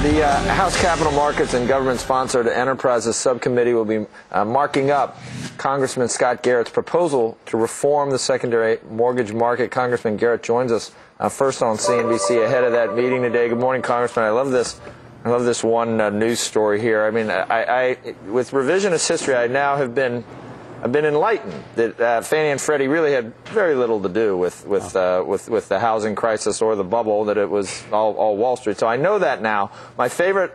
The House Capital Markets and Government-Sponsored Enterprises Subcommittee will be marking up Congressman Scott Garrett's proposal to reform the secondary mortgage market. Congressman Garrett joins us first on CNBC ahead of that meeting today. Good morning, Congressman. I love this one news story here. I mean, with revisionist history, I now have been enlightened that Fannie and Freddie really had very little to do with the housing crisis or the bubble, that it was all Wall Street. So I know that now. My favorite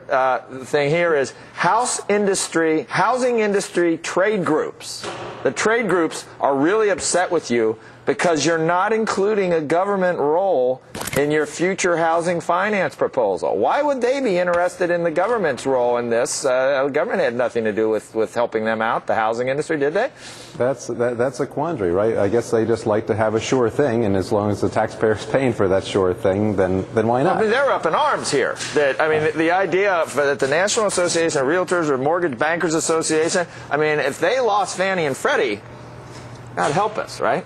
thing here is housing industry trade groups. The trade groups are really upset with you because you're not including a government role in your future housing finance proposal. Why would they be interested in the government's role in this? The government had nothing to do with helping them out, the housing industry, did they? That's a quandary, right? I guess they just like to have a sure thing, and as long as the taxpayer's paying for that sure thing, then why not? I mean, they're up in arms here. The idea that the National Association of Realtors or Mortgage Bankers Association, I mean, if they lost Fannie and Freddie, God help us, right?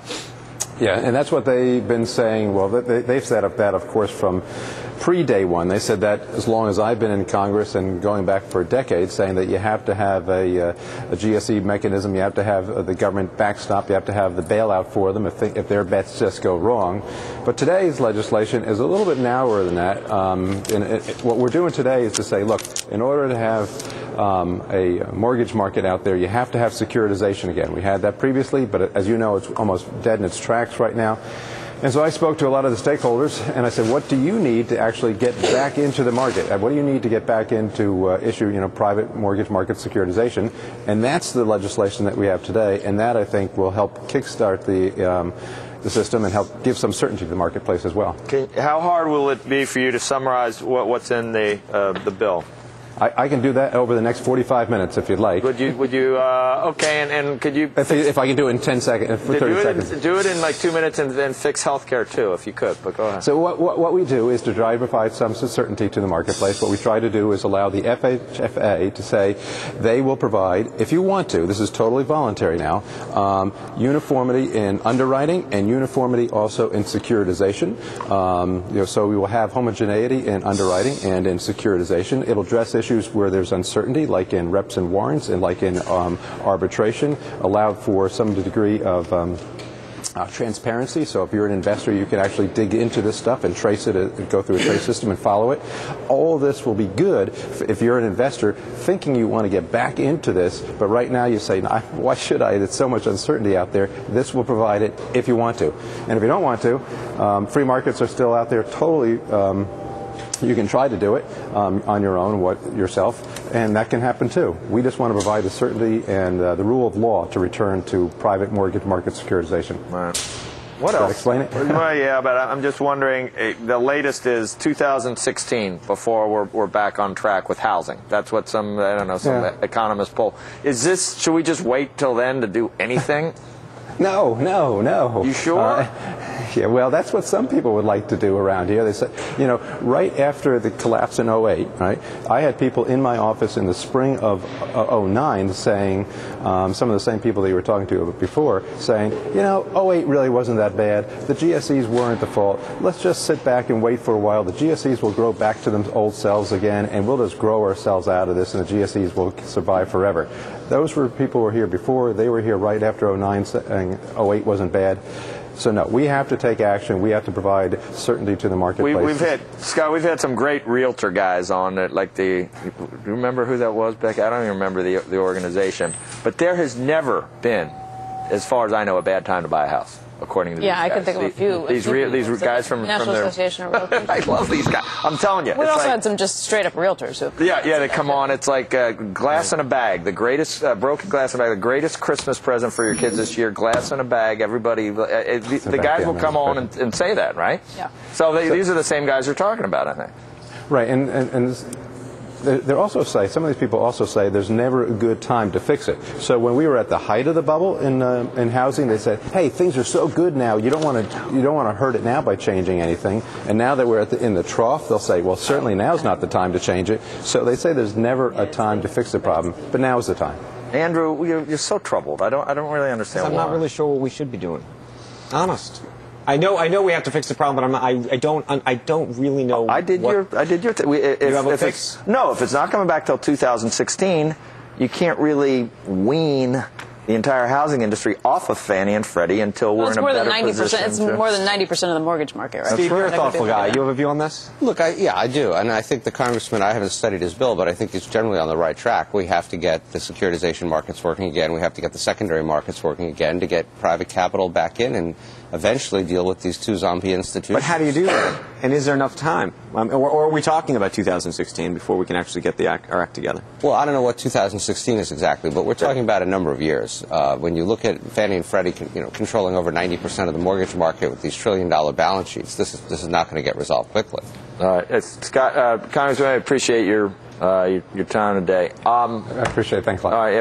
Yeah, and that's what they've been saying. Well, they've set up that, of course, from pre-day one. They said that as long as I've been in Congress and going back for decades, saying that you have to have a GSE mechanism, you have to have the government backstop, you have to have the bailout for them if their bets just go wrong. But today's legislation is a little bit narrower than that. What we're doing today is to say, look, in order to have a mortgage market out there, you have to have securitization again. We had that previously, but as you know, it's almost dead in its tracks right now. And so I spoke to a lot of the stakeholders, and I said, what do you need to actually get back into the market? What do you need to get back into issue, private mortgage market securitization? And that's the legislation that we have today, and that, I think, will help kickstart the system and help give some certainty to the marketplace as well. How hard will it be for you to summarize what's in the bill? I can do that over the next 45 minutes if you'd like. Would you okay, and could you... If I can do it in 10 seconds, for 30 seconds. Do it in like 2 minutes and then fix healthcare too, if you could, but go ahead. So what we do is to try to provide some certainty to the marketplace. What we try to do is allow the FHFA to say they will provide, if you want to, this is totally voluntary now, uniformity in underwriting and uniformity also in securitization. So we will have homogeneity in underwriting and in securitization. It'll address issues where there's uncertainty, like in reps and warrants and like in arbitration, allowed for some degree of transparency. So if you're an investor, you can actually dig into this stuff and trace it, go through a trace system and follow it. All this will be good if you're an investor thinking you want to get back into this, but right now you say, why should I? There's so much uncertainty out there. This will provide it if you want to. And if you don't want to, free markets are still out there totally. You can try to do it on your own, yourself, and that can happen too. We just want to provide the certainty and the rule of law to return to private mortgage market securitization. Right. What else? Explain it? Well, yeah, but I'm just wondering, the latest is 2016 before we're back on track with housing. That's what some economists poll. Should we just wait till then to do anything? No. You sure? Yeah, well, that's what some people would like to do around here. They said, right after the collapse in 08, right, I had people in my office in the spring of 09 saying, some of the same people that you were talking to before, saying, 08 really wasn't that bad. The GSEs weren't the fault. Let's just sit back and wait for a while. The GSEs will grow back to them old selves again, and we'll just grow ourselves out of this, and the GSEs will survive forever. Those were people who were here before. They were here right after 09 saying 08 wasn't bad. So no, we have to take action. We have to provide certainty to the marketplace. We've had some great realtor guys on it, like do you remember who that was, Becky? I don't even remember the organization. But there has never been, as far as I know, a bad time to buy a house, according to these guys. I can think of a few. These guys from National Association of Realtors. I love these guys. I'm telling you. We also had some just straight up realtors who. They come on. It's like glass in a bag. The greatest broken glass in a bag. The greatest Christmas present for your kids this year. Glass in a bag. Everybody. The guys will come on and say that, right? Yeah. So these are the same guys you're talking about, I think. Right, and they also say, some of these people also say there's never a good time to fix it. So when we were at the height of the bubble in housing, they said, hey, things are so good now, you don't want to hurt it now by changing anything. And now that we're in the trough, they'll say, well, certainly now's not the time to change it. So they say there's never a time to fix the problem, but now is the time. Andrew, you're so troubled. I don't really understand why. I'm not really sure what we should be doing. Honest. I know we have to fix the problem, but I don't really know. I did your. You have a fix? No, if it's not coming back till 2016, you can't really wean the entire housing industry off of Fannie and Freddie until we're in a better position. It's more than 90% of the mortgage market, right? Steve, you're a thoughtful guy. You have a view on this? Look, yeah, I do. And I think the congressman, I haven't studied his bill, but I think he's generally on the right track. We have to get the securitization markets working again. We have to get the secondary markets working again to get private capital back in and eventually deal with these two zombie institutions. But how do you do that? And is there enough time? Or are we talking about 2016 before we can actually get our act together? Well, I don't know what 2016 is exactly, but we're talking about a number of years. When you look at Fannie and Freddie, controlling over 90% of the mortgage market with these trillion-dollar balance sheets, this is not going to get resolved quickly. Scott, Congressman, I appreciate your time today. I appreciate it. Thanks a lot. All right.